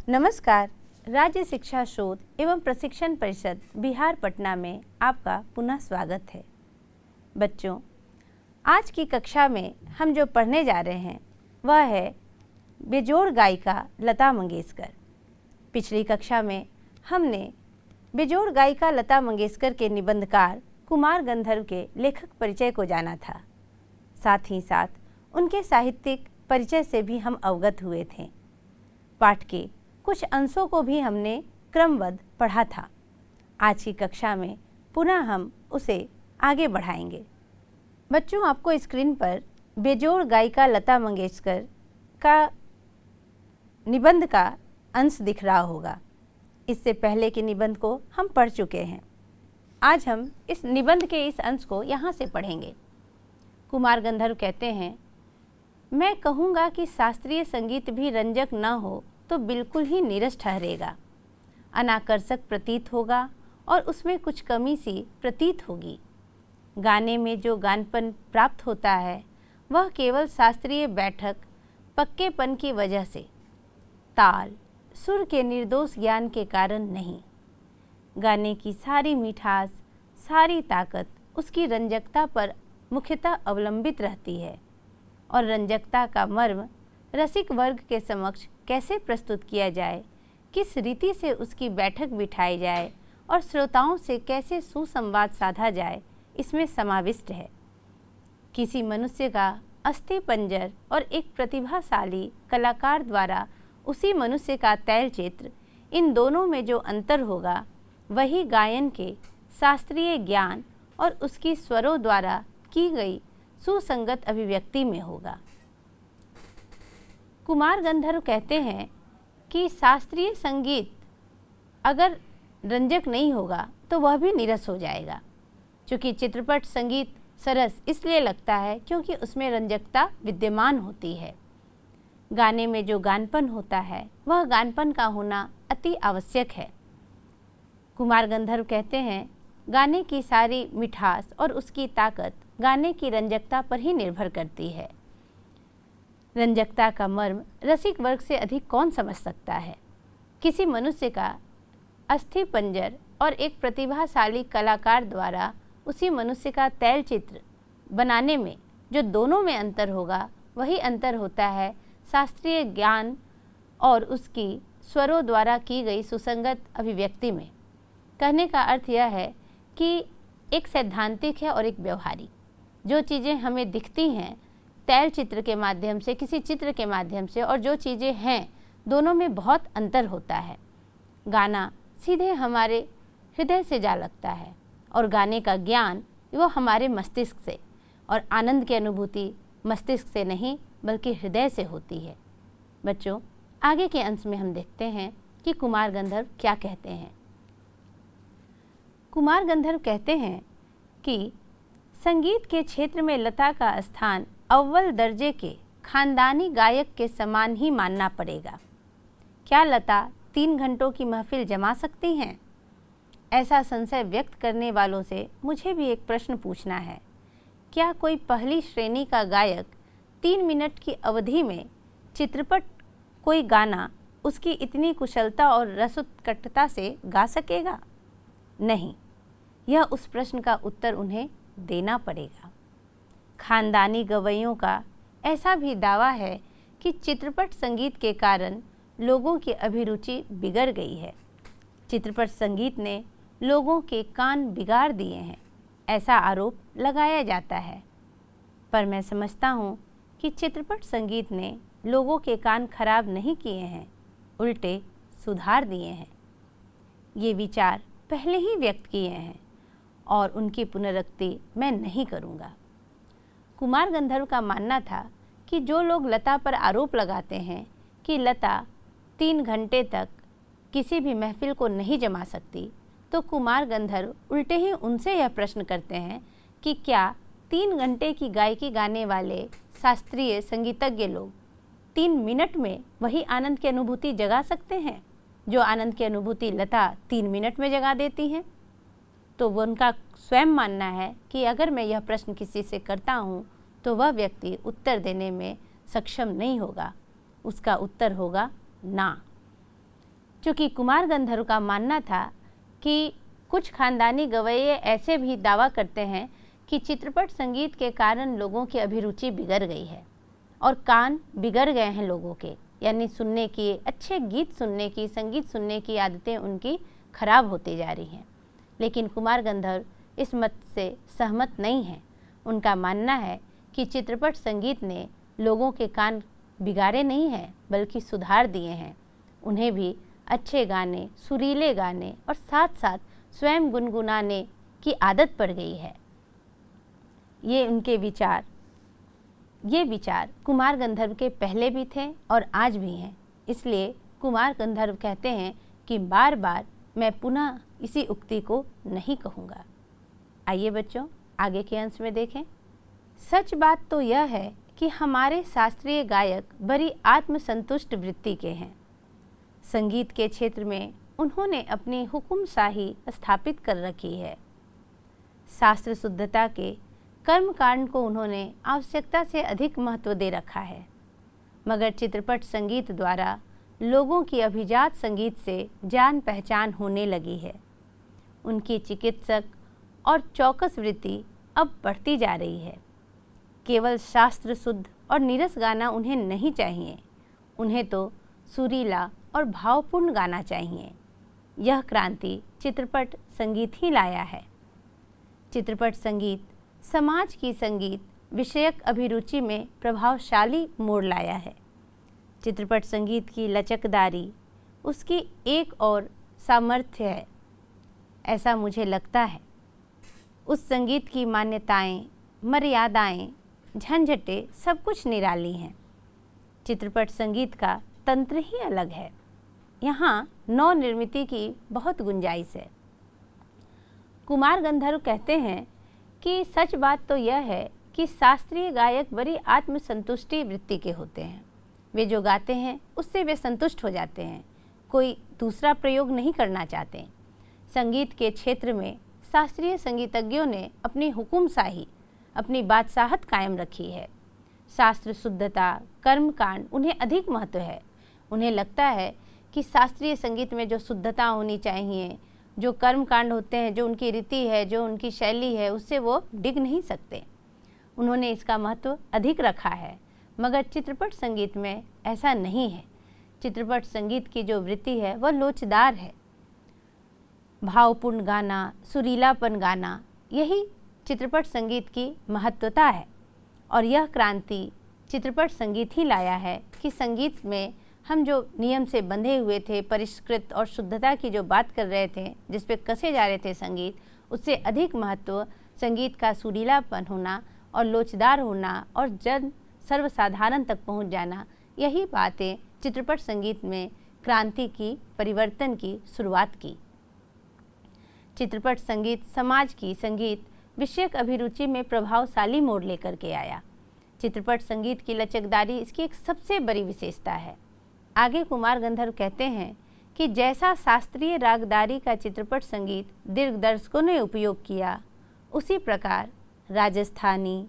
नमस्कार। राज्य शिक्षा शोध एवं प्रशिक्षण परिषद बिहार पटना में आपका पुनः स्वागत है। बच्चों, आज की कक्षा में हम जो पढ़ने जा रहे हैं वह है बेजोड़ गायिका लता मंगेशकर। पिछली कक्षा में हमने बेजोड़ गायिका लता मंगेशकर के निबंधकार कुमार गंधर्व के लेखक परिचय को जाना था। साथ ही साथ उनके साहित्यिक परिचय से भी हम अवगत हुए थे। पाठ के कुछ अंशों को भी हमने क्रमबद्ध पढ़ा था। आज की कक्षा में पुनः हम उसे आगे बढ़ाएंगे। बच्चों, आपको स्क्रीन पर बेजोड़ गायिका लता मंगेशकर का निबंध का अंश दिख रहा होगा। इससे पहले के निबंध को हम पढ़ चुके हैं। आज हम इस निबंध के इस अंश को यहाँ से पढ़ेंगे। कुमार गंधर्व कहते हैं, मैं कहूँगा कि शास्त्रीय संगीत भी रंजक न हो तो बिल्कुल ही नीरस ठहरेगा, अनाकर्षक प्रतीत होगा और उसमें कुछ कमी सी प्रतीत होगी। गाने में जो गानपन प्राप्त होता है वह केवल शास्त्रीय बैठक पक्केपन की वजह से, ताल सुर के निर्दोष ज्ञान के कारण नहीं। गाने की सारी मिठास, सारी ताकत उसकी रंजकता पर मुख्यतः अवलंबित रहती है और रंजकता का मर्म रसिक वर्ग के समक्ष कैसे प्रस्तुत किया जाए, किस रीति से उसकी बैठक बिठाई जाए और श्रोताओं से कैसे सुसंवाद साधा जाए, इसमें समाविष्ट है। किसी मनुष्य का अस्थि पंजर और एक प्रतिभाशाली कलाकार द्वारा उसी मनुष्य का तैलचित्र, इन दोनों में जो अंतर होगा वही गायन के शास्त्रीय ज्ञान और उसकी स्वरों द्वारा की गई सुसंगत अभिव्यक्ति में होगा। कुमार गंधर्व कहते हैं कि शास्त्रीय संगीत अगर रंजक नहीं होगा तो वह भी नीरस हो जाएगा। क्योंकि चित्रपट संगीत सरस इसलिए लगता है क्योंकि उसमें रंजकता विद्यमान होती है। गाने में जो गानपन होता है वह गानपन का होना अति आवश्यक है। कुमार गंधर्व कहते हैं, गाने की सारी मिठास और उसकी ताकत गाने की रंजकता पर ही निर्भर करती है। रंजकता का मर्म रसिक वर्ग से अधिक कौन समझ सकता है। किसी मनुष्य का अस्थि पंजर और एक प्रतिभाशाली कलाकार द्वारा उसी मनुष्य का तैलचित्र बनाने में जो दोनों में अंतर होगा वही अंतर होता है शास्त्रीय ज्ञान और उसकी स्वरों द्वारा की गई सुसंगत अभिव्यक्ति में। कहने का अर्थ यह है कि एक सैद्धांतिक है और एक व्यवहारिक। जो चीज़ें हमें दिखती हैं तैल चित्र के माध्यम से, किसी चित्र के माध्यम से, और जो चीज़ें हैं दोनों में बहुत अंतर होता है। गाना सीधे हमारे हृदय से जा लगता है और गाने का ज्ञान वो हमारे मस्तिष्क से, और आनंद की अनुभूति मस्तिष्क से नहीं बल्कि हृदय से होती है। बच्चों, आगे के अंश में हम देखते हैं कि कुमार गंधर्व क्या कहते हैं। कुमार गंधर्व कहते हैं कि संगीत के क्षेत्र में लता का स्थान अव्वल दर्जे के खानदानी गायक के समान ही मानना पड़ेगा। क्या लता 3 घंटों की महफिल जमा सकती हैं? ऐसा संशय व्यक्त करने वालों से मुझे भी एक प्रश्न पूछना है। क्या कोई पहली श्रेणी का गायक 3 मिनट की अवधि में चित्रपट कोई गाना उसकी इतनी कुशलता और रसोत्कटता से गा सकेगा? नहीं, यह उस प्रश्न का उत्तर उन्हें देना पड़ेगा। खानदानी गवैयों का ऐसा भी दावा है कि चित्रपट संगीत के कारण लोगों की अभिरुचि बिगड़ गई है। चित्रपट संगीत ने लोगों के कान बिगाड़ दिए हैं, ऐसा आरोप लगाया जाता है। पर मैं समझता हूँ कि चित्रपट संगीत ने लोगों के कान खराब नहीं किए हैं, उल्टे सुधार दिए हैं। ये विचार पहले ही व्यक्त किए हैं और उनकी पुनरुक्ति मैं नहीं करूँगा। कुमार गंधर्व का मानना था कि जो लोग लता पर आरोप लगाते हैं कि लता 3 घंटे तक किसी भी महफिल को नहीं जमा सकती, तो कुमार गंधर्व उल्टे ही उनसे यह प्रश्न करते हैं कि क्या 3 घंटे की गायकी गाने वाले शास्त्रीय संगीतज्ञ लोग 3 मिनट में वही आनंद की अनुभूति जगा सकते हैं जो आनंद की अनुभूति लता 3 मिनट में जगा देती हैं? तो वो उनका स्वयं मानना है कि अगर मैं यह प्रश्न किसी से करता हूँ तो वह व्यक्ति उत्तर देने में सक्षम नहीं होगा। उसका उत्तर होगा ना। चूँकि कुमार गंधर्व का मानना था कि कुछ खानदानी गवैये ऐसे भी दावा करते हैं कि चित्रपट संगीत के कारण लोगों की अभिरुचि बिगड़ गई है और कान बिगड़ गए हैं लोगों के, यानी सुनने की, अच्छे गीत सुनने की, संगीत सुनने की आदतें उनकी खराब होती जा रही हैं। लेकिन कुमार गंधर्व इस मत से सहमत नहीं हैं। उनका मानना है कि चित्रपट संगीत ने लोगों के कान बिगाड़े नहीं हैं बल्कि सुधार दिए हैं। उन्हें भी अच्छे गाने, सुरीले गाने और साथ साथ स्वयं गुनगुनाने की आदत पड़ गई है। ये विचार कुमार गंधर्व के पहले भी थे और आज भी हैं। इसलिए कुमार गंधर्व कहते हैं कि बार बार मैं पुनः इसी उक्ति को नहीं कहूँगा। आइए बच्चों, आगे के अंश में देखें। सच बात तो यह है कि हमारे शास्त्रीय गायक बड़ी आत्मसंतुष्ट वृत्ति के हैं। संगीत के क्षेत्र में उन्होंने अपनी हुकुमशाही स्थापित कर रखी है। शास्त्र शुद्धता के कर्मकांड को उन्होंने आवश्यकता से अधिक महत्व दे रखा है, मगर चित्रपट संगीत द्वारा लोगों की अभिजात संगीत से जान पहचान होने लगी है। उनकी चिकित्सक और चौकस वृत्ति अब बढ़ती जा रही है। केवल शास्त्र शुद्ध और नीरस गाना उन्हें नहीं चाहिए, उन्हें तो सुरीला और भावपूर्ण गाना चाहिए। यह क्रांति चित्रपट संगीत ही लाया है। चित्रपट संगीत समाज की संगीत विषयक अभिरुचि में प्रभावशाली मोड़ लाया है। चित्रपट संगीत की लचकदारी उसकी एक और सामर्थ्य है, ऐसा मुझे लगता है। उस संगीत की मान्यताएं, मर्यादाएं, झंझटें सब कुछ निराली हैं। चित्रपट संगीत का तंत्र ही अलग है। यहाँ नव निर्मिति की बहुत गुंजाइश है। कुमार गंधर्व कहते हैं कि सच बात तो यह है कि शास्त्रीय गायक बड़ी आत्मसंतुष्टि वृत्ति के होते हैं। वे जो गाते हैं उससे वे संतुष्ट हो जाते हैं, कोई दूसरा प्रयोग नहीं करना चाहते। संगीत के क्षेत्र में शास्त्रीय संगीतज्ञों ने अपनी हुकुमशाही, अपनी बादशाहत कायम रखी है। शास्त्र शुद्धता, कर्मकांड उन्हें अधिक महत्व है। उन्हें लगता है कि शास्त्रीय संगीत में जो शुद्धता होनी चाहिए, जो कर्मकांड होते हैं, जो उनकी रीति है, जो उनकी शैली है, उससे वो डिग नहीं सकते। उन्होंने इसका महत्व अधिक रखा है, मगर चित्रपट संगीत में ऐसा नहीं है। चित्रपट संगीत की जो वृत्ति है वह लोचदार है। भावपूर्ण गाना, सुरीलापन गाना, यही चित्रपट संगीत की महत्वता है। और यह क्रांति चित्रपट संगीत ही लाया है कि संगीत में हम जो नियम से बंधे हुए थे, परिष्कृत और शुद्धता की जो बात कर रहे थे, जिस पे कसे जा रहे थे संगीत, उससे अधिक महत्व संगीत का सुरीलापन होना और लोचदार होना और जन सर्वसाधारण तक पहुंच जाना, यही बातें चित्रपट संगीत में क्रांति की, परिवर्तन की शुरुआत की। चित्रपट संगीत समाज की संगीत विषयक अभिरुचि में प्रभावशाली मोड़ लेकर के आया। चित्रपट संगीत की लचकदारी इसकी एक सबसे बड़ी विशेषता है। आगे कुमार गंधर्व कहते हैं कि जैसा शास्त्रीय रागदारी का चित्रपट संगीत दिग्दर्शकों ने उपयोग किया, उसी प्रकार राजस्थानी,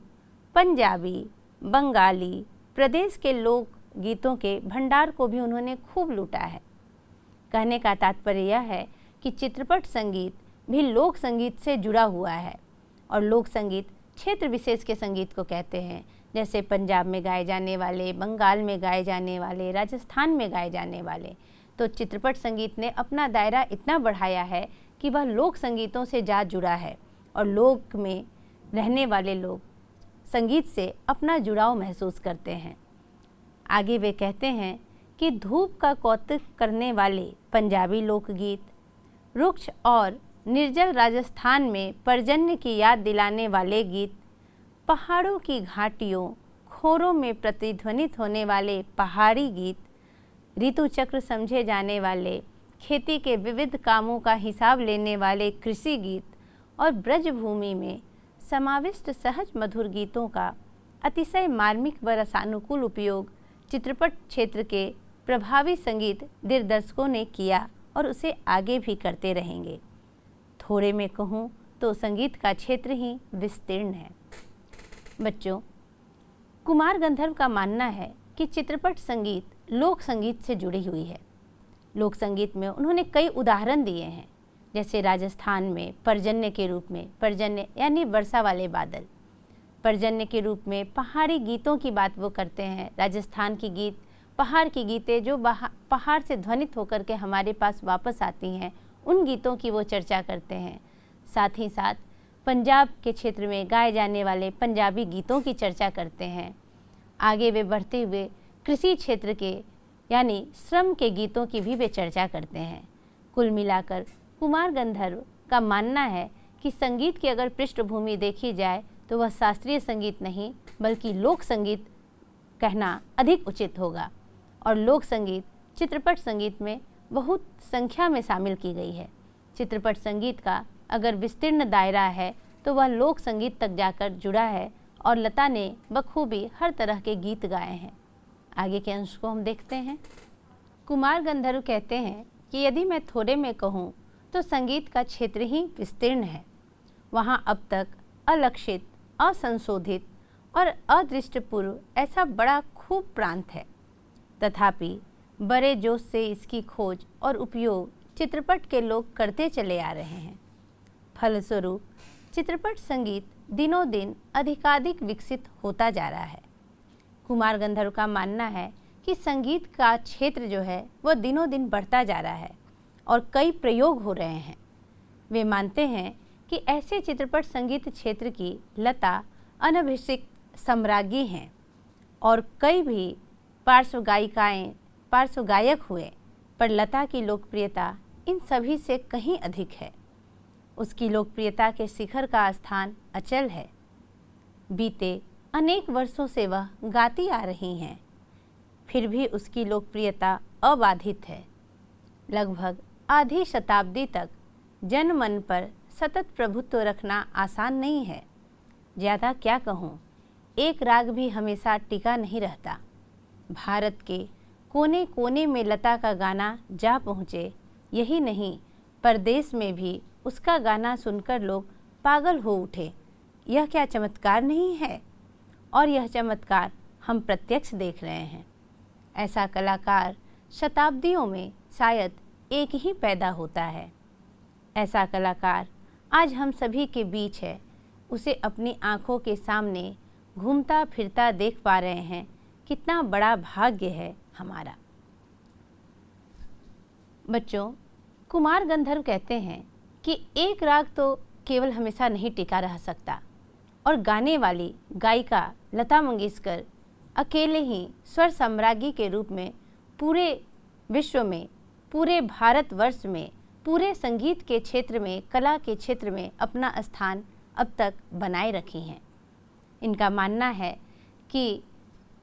पंजाबी, बंगाली प्रदेश के लोक गीतों के भंडार को भी उन्होंने खूब लूटा है। कहने का तात्पर्य यह है कि चित्रपट संगीत भी लोक संगीत से जुड़ा हुआ है। और लोक संगीत क्षेत्र विशेष के संगीत को कहते हैं, जैसे पंजाब में गाए जाने वाले, बंगाल में गाए जाने वाले, राजस्थान में गाए जाने वाले। तो चित्रपट संगीत ने अपना दायरा इतना बढ़ाया है कि वह लोक संगीतों से जा जुड़ा है और लोक में रहने वाले लोग संगीत से अपना जुड़ाव महसूस करते हैं। आगे वे कहते हैं कि धूप का कौतुक करने वाले पंजाबी लोकगीत, रुक्ष और निर्जल राजस्थान में पर्जन्य की याद दिलाने वाले गीत, पहाड़ों की घाटियों, खोरों में प्रतिध्वनित होने वाले पहाड़ी गीत, ऋतु चक्र समझे जाने वाले, खेती के विविध कामों का हिसाब लेने वाले कृषि गीत और ब्रजभूमि में समाविष्ट सहज मधुर गीतों का अतिशय मार्मिक व रसानुकूल उपयोग चित्रपट क्षेत्र के प्रभावी संगीत दिग्दर्शकों ने किया और उसे आगे भी करते रहेंगे। थोड़े में कहूँ तो संगीत का क्षेत्र ही विस्तीर्ण है। बच्चों, कुमार गंधर्व का मानना है कि चित्रपट संगीत लोक संगीत से जुड़ी हुई है। लोक संगीत में उन्होंने कई उदाहरण दिए हैं, जैसे राजस्थान में पर्जन्य के रूप में, पर्जन्य यानी वर्षा वाले बादल, पर्जन्य के रूप में पहाड़ी गीतों की बात वो करते हैं। राजस्थान की गीत, पहाड़ की गीतें जो पहाड़ से ध्वनित होकर के हमारे पास वापस आती हैं, उन गीतों की वो चर्चा करते हैं। साथ ही साथ पंजाब के क्षेत्र में गाए जाने वाले पंजाबी गीतों की चर्चा करते हैं। आगे वे बढ़ते हुए कृषि क्षेत्र के यानी श्रम के गीतों की भी वे चर्चा करते हैं। कुल मिलाकर कुमार गंधर्व का मानना है कि संगीत की अगर पृष्ठभूमि देखी जाए तो वह शास्त्रीय संगीत नहीं बल्कि लोक संगीत कहना अधिक उचित होगा। और लोक संगीत चित्रपट संगीत में बहुत संख्या में शामिल की गई है। चित्रपट संगीत का अगर विस्तीर्ण दायरा है तो वह लोक संगीत तक जाकर जुड़ा है और लता ने बखूबी हर तरह के गीत गाए हैं। आगे के अंश को हम देखते हैं। कुमार गंधर्व कहते हैं कि यदि मैं थोड़े में कहूँ तो संगीत का क्षेत्र ही विस्तीर्ण है। वहाँ अब तक अलक्षित, असंशोधित और अदृष्टपूर्व ऐसा बड़ा खूब प्रांत है। तथापि बड़े जोश से इसकी खोज और उपयोग चित्रपट के लोग करते चले आ रहे हैं। फलस्वरूप चित्रपट संगीत दिनों दिन अधिकाधिक विकसित होता जा रहा है। कुमार गंधर्व का मानना है कि संगीत का क्षेत्र जो है वह दिनों दिन बढ़ता जा रहा है और कई प्रयोग हो रहे हैं। वे मानते हैं कि ऐसे चित्रपट संगीत क्षेत्र की लता अनभिषिक्त सम्राज्ञी हैं और कई भी पार्श्व गायक हुए, पर लता की लोकप्रियता इन सभी से कहीं अधिक है। उसकी लोकप्रियता के शिखर का स्थान अचल है। बीते अनेक वर्षों से वह गाती आ रही हैं, फिर भी उसकी लोकप्रियता अबाधित है। लगभग आधी शताब्दी तक जनमन पर सतत प्रभुत्व रखना आसान नहीं है। ज़्यादा क्या कहूँ, एक राग भी हमेशा टिका नहीं रहता। भारत के कोने कोने में लता का गाना जा पहुँचे, यही नहीं परदेश में भी उसका गाना सुनकर लोग पागल हो उठे। यह क्या चमत्कार नहीं है? और यह चमत्कार हम प्रत्यक्ष देख रहे हैं। ऐसा कलाकार शताब्दियों में शायद एक ही पैदा होता है। ऐसा कलाकार आज हम सभी के बीच है। उसे अपनी आँखों के सामने घूमता फिरता देख पा रहे हैं। कितना बड़ा भाग्य है हमारा। बच्चों, कुमार गंधर्व कहते हैं कि एक राग तो केवल हमेशा नहीं टिका रह सकता और गाने वाली गायिका लता मंगेशकर अकेले ही स्वर साम्राज्ञी के रूप में पूरे विश्व में, पूरे भारतवर्ष में, पूरे संगीत के क्षेत्र में, कला के क्षेत्र में अपना स्थान अब तक बनाए रखी हैं। इनका मानना है कि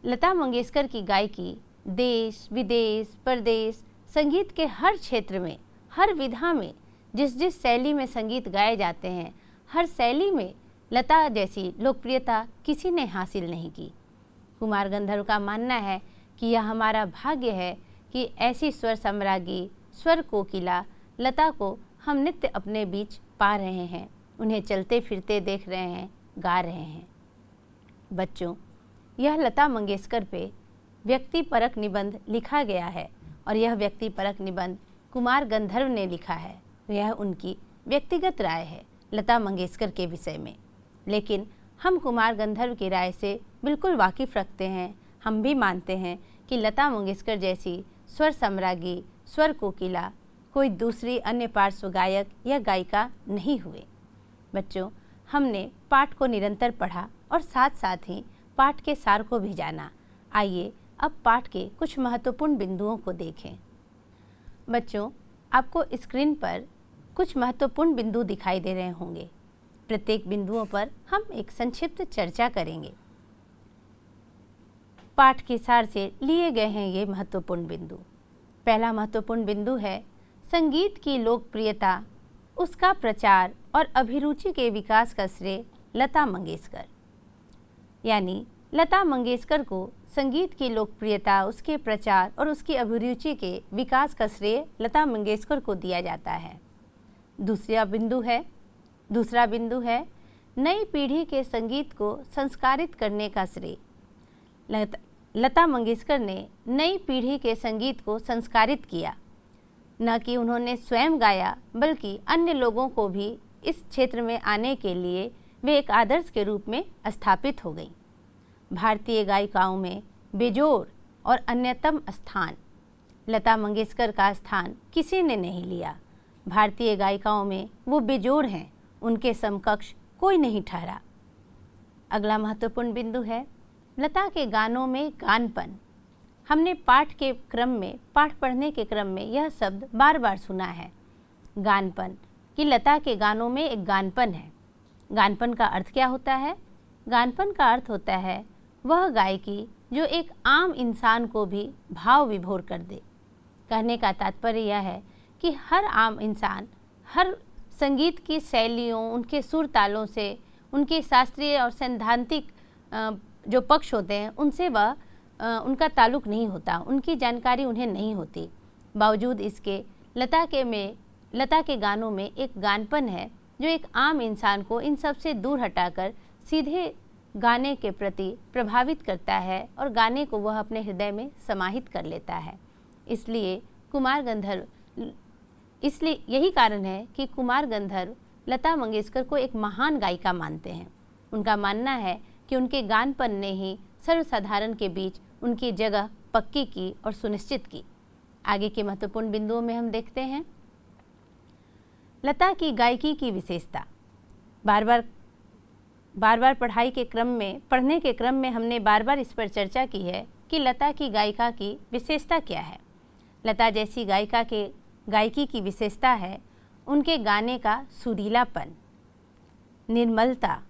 लता मंगेशकर की गायकी देश विदेश परदेश संगीत के हर क्षेत्र में, हर विधा में, जिस जिस शैली में संगीत गाए जाते हैं, हर शैली में लता जैसी लोकप्रियता किसी ने हासिल नहीं की। कुमार गंधर्व का मानना है कि यह हमारा भाग्य है कि ऐसी स्वर सम्राज्ञी, स्वर कोकिला लता को हम नित्य अपने बीच पा रहे हैं, उन्हें चलते फिरते देख रहे हैं, गा रहे हैं। बच्चों, यह लता मंगेशकर पे व्यक्तिपरक निबंध लिखा गया है और यह व्यक्तिपरक निबंध कुमार गंधर्व ने लिखा है। यह उनकी व्यक्तिगत राय है लता मंगेशकर के विषय में, लेकिन हम कुमार गंधर्व की राय से बिल्कुल वाकिफ़ रखते हैं। हम भी मानते हैं कि लता मंगेशकर जैसी स्वर सम्राज्ञी, स्वर कोकिला कोई दूसरी अन्य पार्श्व गायक या गायिका नहीं हुए। बच्चों, हमने पाठ को निरंतर पढ़ा और साथ साथ ही पाठ के सार को भी जाना। आइए अब पाठ के कुछ महत्वपूर्ण बिंदुओं को देखें। बच्चों, आपको स्क्रीन पर कुछ महत्वपूर्ण बिंदु दिखाई दे रहे होंगे। प्रत्येक बिंदुओं पर हम एक संक्षिप्त चर्चा करेंगे। पाठ के सार से लिए गए हैं ये महत्वपूर्ण बिंदु। पहला महत्वपूर्ण बिंदु है संगीत की लोकप्रियता, उसका प्रचार और अभिरुचि के विकास का श्रेय लता मंगेशकर। यानी लता मंगेशकर को संगीत की लोकप्रियता, उसके प्रचार और उसकी अभिरुचि के विकास का श्रेय लता मंगेशकर को दिया जाता है। दूसरा बिंदु है नई पीढ़ी के संगीत को संस्कारित करने का श्रेय। लता मंगेशकर ने नई पीढ़ी के संगीत को संस्कारित किया। न कि उन्होंने स्वयं गाया, बल्कि अन्य लोगों को भी इस क्षेत्र में आने के लिए वे एक आदर्श के रूप में स्थापित हो गई। भारतीय गायिकाओं में बेजोड़ और अन्यतम स्थान, लता मंगेशकर का स्थान किसी ने नहीं लिया। भारतीय गायिकाओं में वो बेजोड़ हैं, उनके समकक्ष कोई नहीं ठहरा। अगला महत्वपूर्ण बिंदु है लता के गानों में गानपन। हमने पाठ पढ़ने के क्रम में यह शब्द बार बार सुना है, गानपन, कि लता के गानों में एक गानपन है। गानपन का अर्थ क्या होता है? गानपन का अर्थ होता है वह गायकी जो एक आम इंसान को भी भाव विभोर कर दे। कहने का तात्पर्य यह है कि हर आम इंसान हर संगीत की शैलियों, उनके सुर तालों से, उनके शास्त्रीय और सैद्धांतिक जो पक्ष होते हैं उनसे वह उनका ताल्लुक़ नहीं होता, उनकी जानकारी उन्हें नहीं होती। बावजूद इसके लता के गानों में एक गानपन है जो एक आम इंसान को इन सब से दूर हटाकर सीधे गाने के प्रति प्रभावित करता है और गाने को वह अपने हृदय में समाहित कर लेता है। इसलिए यही कारण है कि कुमार गंधर्व लता मंगेशकर को एक महान गायिका मानते हैं। उनका मानना है कि उनके गानपन ने ही सर्वसाधारण के बीच उनकी जगह पक्की की और सुनिश्चित की। आगे के महत्वपूर्ण बिंदुओं में हम देखते हैं लता की गायकी की विशेषता। बार बार पढ़ने के क्रम में हमने बार बार इस पर चर्चा की है कि लता की गायिका की विशेषता क्या है। लता जैसी गायकी की विशेषता है उनके गाने का सुरीलापन, निर्मलता,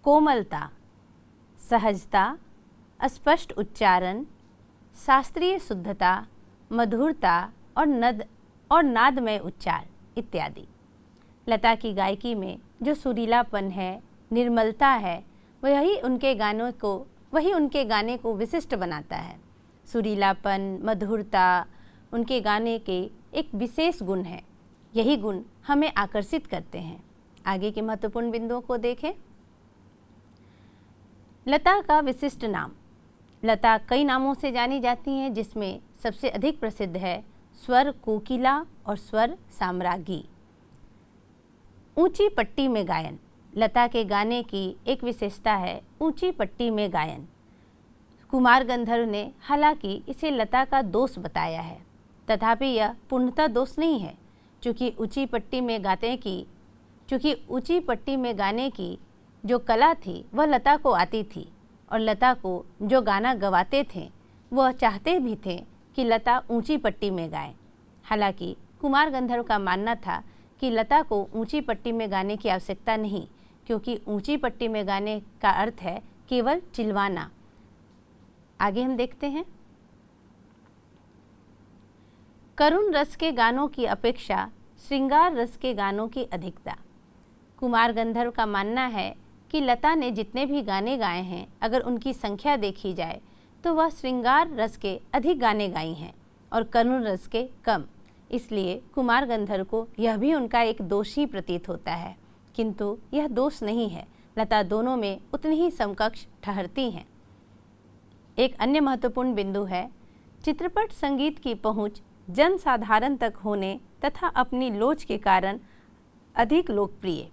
कोमलता, सहजता, स्पष्ट उच्चारण, शास्त्रीय शुद्धता, मधुरता और नादमय उच्चार इत्यादि। लता की गायकी में जो सुरीलापन है, निर्मलता है, वही उनके गाने को विशिष्ट बनाता है। सुरीलापन, मधुरता उनके गाने के एक विशेष गुण है। यही गुण हमें आकर्षित करते हैं। आगे के महत्वपूर्ण बिंदुओं को देखें। लता का विशिष्ट नाम। लता कई नामों से जानी जाती हैं, जिसमें सबसे अधिक प्रसिद्ध है स्वर कोकिला और स्वर साम्राज्ञी। ऊंची पट्टी में गायन। लता के गाने की एक विशेषता है ऊंची पट्टी में गायन। कुमार गंधर्व ने हालांकि इसे लता का दोष बताया है, तथापि यह पूर्णतः दोष नहीं है, चूँकि ऊंची पट्टी में गाने की जो कला थी वह लता को आती थी, और लता को जो गाना गवाते थे वह चाहते भी थे कि लता ऊंची पट्टी में गाए। हालांकि कुमार गंधर्व का मानना था कि लता को ऊंची पट्टी में गाने की आवश्यकता नहीं, क्योंकि ऊंची पट्टी में गाने का अर्थ है केवल चिल्लाना। आगे हम देखते हैं करुण रस के गानों की अपेक्षा श्रृंगार रस के गानों की अधिकता। कुमार गंधर्व का मानना है कि लता ने जितने भी गाने गाए हैं, अगर उनकी संख्या देखी जाए तो वह श्रृंगार रस के अधिक गाने गाई हैं और करुण रस के कम। इसलिए कुमार गंधर्व को यह भी उनका एक दोष ही प्रतीत होता है, किंतु यह दोष नहीं है। लता दोनों में उतनी ही समकक्ष ठहरती हैं। एक अन्य महत्वपूर्ण बिंदु है चित्रपट संगीत की पहुंच जन साधारण तक होने तथा अपनी लोच के कारण अधिक लोकप्रिय।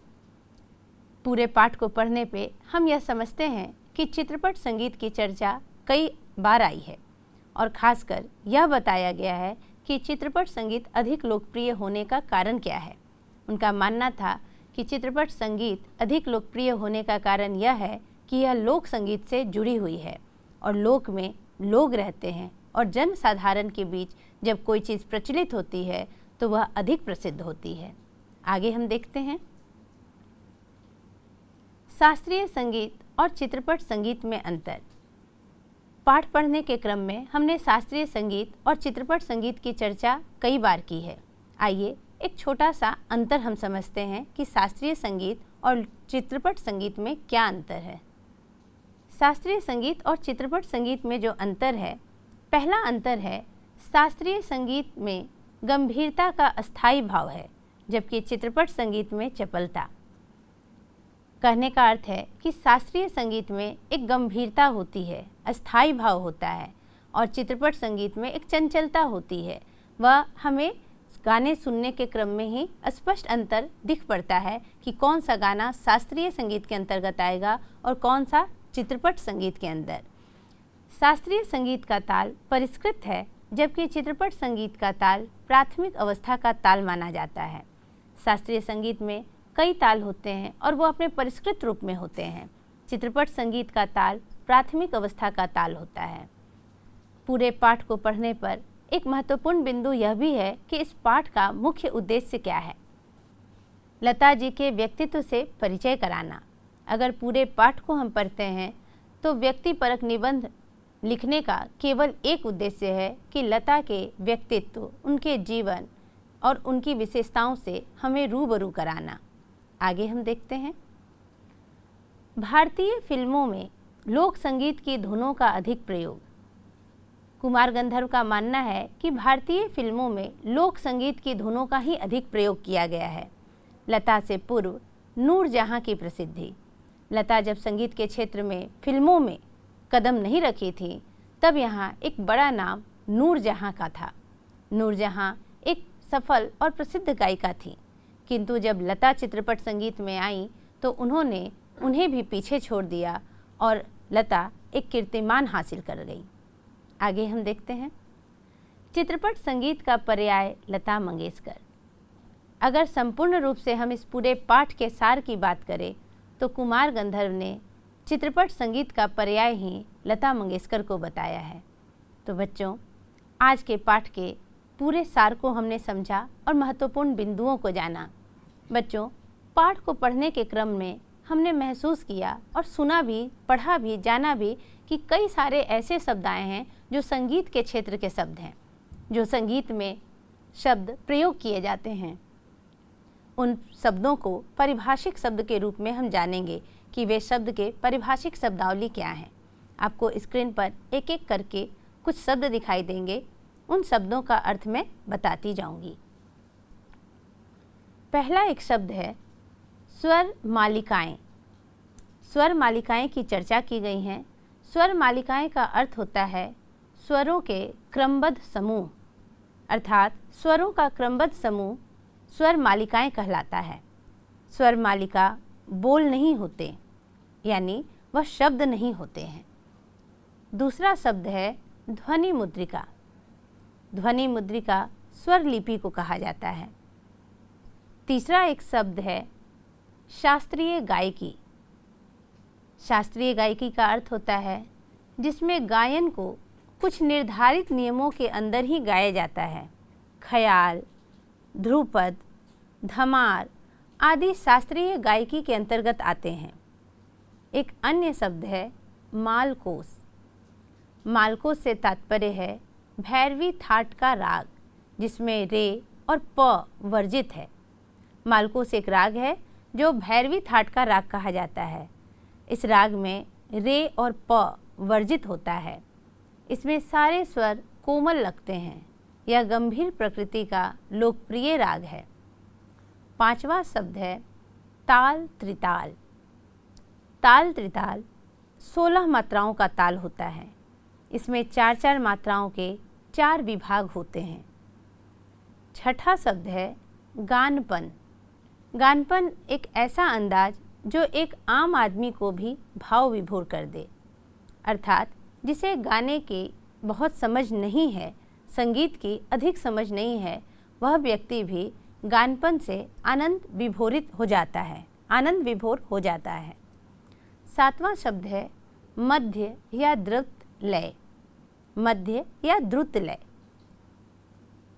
पूरे पाठ को पढ़ने पे हम यह समझते हैं कि चित्रपट संगीत की चर्चा कई बार आई है, और ख़ासकर यह बताया गया है कि चित्रपट संगीत अधिक लोकप्रिय होने का कारण क्या है। उनका मानना था कि चित्रपट संगीत अधिक लोकप्रिय होने का कारण यह है कि यह लोक संगीत से जुड़ी हुई है, और लोक में लोग रहते हैं, और जन साधारण के बीच जब कोई चीज़ प्रचलित होती है तो वह अधिक प्रसिद्ध होती है। आगे हम देखते हैं शास्त्रीय संगीत और चित्रपट संगीत में अंतर। पाठ पढ़ने के क्रम में हमने शास्त्रीय संगीत और चित्रपट संगीत की चर्चा कई बार की है। आइए एक छोटा सा अंतर हम समझते हैं कि शास्त्रीय संगीत और चित्रपट संगीत में क्या अंतर है। शास्त्रीय संगीत और चित्रपट संगीत में जो अंतर है, पहला अंतर है शास्त्रीय संगीत में गंभीरता का अस्थायी भाव है, जबकि चित्रपट संगीत में चपलता। कहने का अर्थ है कि शास्त्रीय संगीत में एक गंभीरता होती है, अस्थायी भाव होता है, और चित्रपट संगीत में एक चंचलता होती है। वह हमें गाने सुनने के क्रम में ही स्पष्ट अंतर दिख पड़ता है कि कौन सा गाना शास्त्रीय संगीत के अंतर्गत आएगा और कौन सा चित्रपट संगीत के अंदर। शास्त्रीय संगीत का ताल परिष्कृत है, जबकि चित्रपट संगीत का ताल प्राथमिक अवस्था का ताल माना जाता है। शास्त्रीय संगीत में कई ताल होते हैं और वो अपने परिष्कृत रूप में होते हैं। चित्रपट संगीत का ताल प्राथमिक अवस्था का ताल होता है। पूरे पाठ को पढ़ने पर एक महत्वपूर्ण बिंदु यह भी है कि इस पाठ का मुख्य उद्देश्य क्या है। लता जी के व्यक्तित्व से परिचय कराना। अगर पूरे पाठ को हम पढ़ते हैं तो व्यक्तिपरक निबंध लिखने का केवल एक उद्देश्य है कि लता के व्यक्तित्व, उनके जीवन और उनकी विशेषताओं से हमें रूबरू कराना। आगे हम देखते हैं। भारतीय फिल्मों में लोक संगीत की धुनों का अधिक प्रयोग। कुमार गंधर्व का मानना है कि भारतीय फिल्मों में लोक संगीत की धुनों का ही अधिक प्रयोग किया गया है। लता से पूर्व नूरजहां की प्रसिद्धि। लता जब संगीत के क्षेत्र में फिल्मों में कदम नहीं रखी थी, तब यहाँ एक बड़ा नाम नूरजहां का था। नूरजहां एक सफल और प्रसिद्ध गायिका थी, किंतु जब लता चित्रपट संगीत में आई तो उन्होंने उन्हें भी पीछे छोड़ दिया और लता एक कीर्तिमान हासिल कर गई। आगे हम देखते हैं। चित्रपट संगीत का पर्याय लता मंगेशकर। अगर संपूर्ण रूप से हम इस पूरे पाठ के सार की बात करें तो कुमार गंधर्व ने चित्रपट संगीत का पर्याय ही लता मंगेशकर को बताया है। तो बच्चों, आज के पाठ के पूरे सार को हमने समझा और महत्वपूर्ण बिंदुओं को जाना। बच्चों, पाठ को पढ़ने के क्रम में हमने महसूस किया और सुना भी, पढ़ा भी, जाना भी कि कई सारे ऐसे शब्द आए हैं जो संगीत के क्षेत्र के शब्द हैं, जो संगीत में शब्द प्रयोग किए जाते हैं। उन शब्दों को पारिभाषिक शब्द के रूप में हम जानेंगे कि वे शब्द के पारिभाषिक शब्दावली क्या हैं। आपको स्क्रीन पर एक एक करके कुछ शब्द दिखाई देंगे, उन शब्दों का अर्थ मैं बताती जाऊंगी। पहला एक शब्द है स्वर मालिकाएं। स्वर मालिकाएं की चर्चा की गई हैं। स्वर मालिकाएं का अर्थ होता है स्वरों के क्रमबद्ध समूह, अर्थात स्वरों का क्रमबद्ध समूह स्वर मालिकाएं कहलाता है। स्वर मालिका बोल नहीं होते, यानी वह शब्द नहीं होते हैं। दूसरा शब्द है ध्वनि मुद्रिका। ध्वनि मुद्रिका स्वर लिपि को कहा जाता है। तीसरा एक शब्द है शास्त्रीय गायकी। शास्त्रीय गायकी का अर्थ होता है जिसमें गायन को कुछ निर्धारित नियमों के अंदर ही गाया जाता है। ख्याल, ध्रुपद, धमार आदि शास्त्रीय गायकी के अंतर्गत आते हैं। एक अन्य शब्द है मालकोस। मालकोस से तात्पर्य है भैरवी थाट का राग, जिसमें रे और प वर्जित है। मालकोस एक राग है जो भैरवी थाट का राग कहा जाता है। इस राग में रे और प वर्जित होता है। इसमें सारे स्वर कोमल लगते हैं। यह गंभीर प्रकृति का लोकप्रिय राग है। पांचवा शब्द है ताल त्रिताल। ताल त्रिताल 16 मात्राओं का ताल होता है। इसमें 4-4 मात्राओं के 4 विभाग होते हैं। छठा शब्द है गानपन। गानपन एक ऐसा अंदाज जो एक आम आदमी को भी भाव विभोर कर दे, अर्थात जिसे गाने की बहुत समझ नहीं है, संगीत की अधिक समझ नहीं है, वह व्यक्ति भी गानपन से आनंद विभोर हो जाता है। सातवां शब्द है मध्य या द्रुत लय। मध्य या द्रुत लय।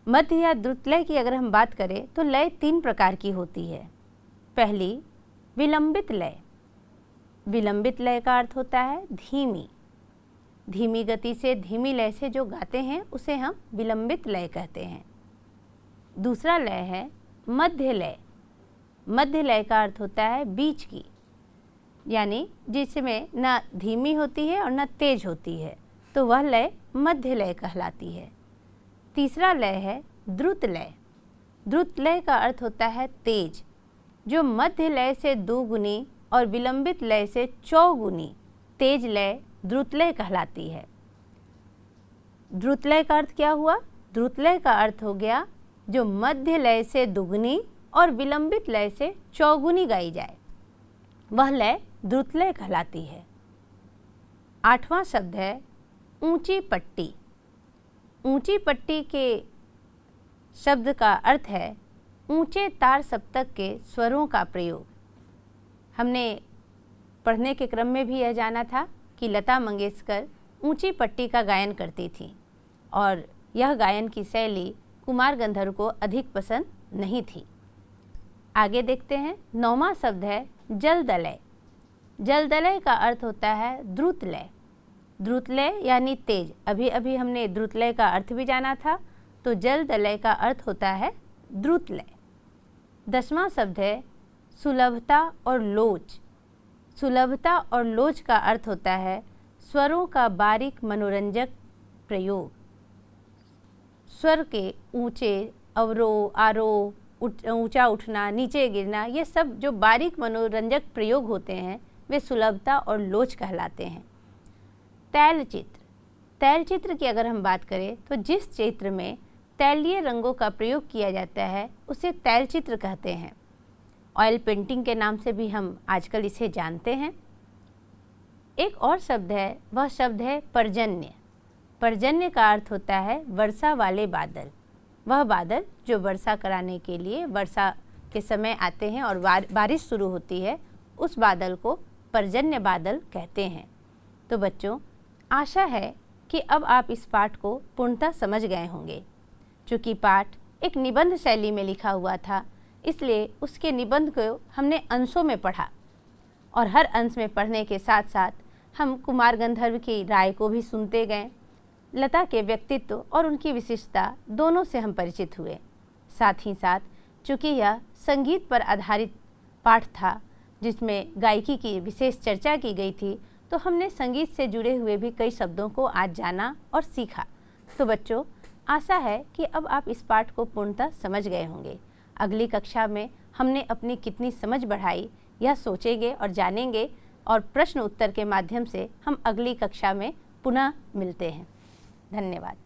मध्य या द्रुत लय की अगर हम बात करें तो लय 3 प्रकार की होती है। पहली विलंबित लय। विलंबित लय का अर्थ होता है धीमी। धीमी गति से, धीमी लय से जो गाते हैं उसे हम विलंबित लय कहते हैं। दूसरा लय है मध्य लय। मध्य लय का अर्थ होता है बीच की, यानी जिसमें न धीमी होती है और न तेज होती है, तो वह लय मध्य लय कहलाती है। तीसरा लय है द्रुत लय। द्रुत लय का अर्थ होता है तेज, जो मध्य लय से 2 गुनी और विलंबित लय से 4 गुनी तेज लय द्रुत लय कहलाती है। द्रुत लय का अर्थ क्या हुआ? द्रुत लय का अर्थ हो गया जो मध्य लय से दुगनी और विलंबित लय से चौगुनी गाई जाए, वह लय द्रुत लय कहलाती है। 8वां शब्द है ऊंची पट्टी। ऊंची पट्टी के शब्द का अर्थ है ऊंचे तार सप्तक के स्वरों का प्रयोग। हमने पढ़ने के क्रम में भी यह जाना था कि लता मंगेशकर ऊंची पट्टी का गायन करती थी और यह गायन की शैली कुमार गंधर्व को अधिक पसंद नहीं थी। आगे देखते हैं। 9वां शब्द है जलदलय। जलदलय का अर्थ होता है द्रुत लय। द्रुत लय यानी तेज। अभी अभी हमने द्रुत लय का अर्थ भी जाना था, तो जलदलय का अर्थ होता है द्रुत लय। 10वां शब्द है सुलभता और लोच। सुलभता और लोच का अर्थ होता है स्वरों का बारीक मनोरंजक प्रयोग। स्वर के ऊंचे, अवरोह, आरोह, ऊंचा उठना, नीचे गिरना, ये सब जो बारीक मनोरंजक प्रयोग होते हैं वे सुलभता और लोच कहलाते हैं। तैलचित्र। तैलचित्र की अगर हम बात करें तो जिस चित्र में तैलीय रंगों का प्रयोग किया जाता है उसे तैलचित्र कहते हैं। ऑयल पेंटिंग के नाम से भी हम आजकल इसे जानते हैं। एक और शब्द है, वह शब्द है पर्जन्य। पर्जन्य का अर्थ होता है वर्षा वाले बादल। वह बादल जो वर्षा कराने के लिए वर्षा के समय आते हैं और बारिश शुरू होती है, उस बादल को पर्जन्य बादल कहते हैं। तो बच्चों, आशा है कि अब आप इस पाठ को पूर्णतः समझ गए होंगे। चूँकि पाठ एक निबंध शैली में लिखा हुआ था, इसलिए उसके निबंध को हमने अंशों में पढ़ा और हर अंश में पढ़ने के साथ साथ हम कुमार गंधर्व की राय को भी सुनते गए। लता के व्यक्तित्व और उनकी विशिष्टता दोनों से हम परिचित हुए। साथ ही साथ चूँकि यह संगीत पर आधारित पाठ था जिसमें गायकी की विशेष चर्चा की गई थी, तो हमने संगीत से जुड़े हुए भी कई शब्दों को आज जाना और सीखा। तो बच्चों, आशा है कि अब आप इस पाठ को पूर्णतः समझ गए होंगे। अगली कक्षा में हमने अपनी कितनी समझ बढ़ाई यह सोचेंगे और जानेंगे, और प्रश्न उत्तर के माध्यम से हम अगली कक्षा में पुनः मिलते हैं। धन्यवाद।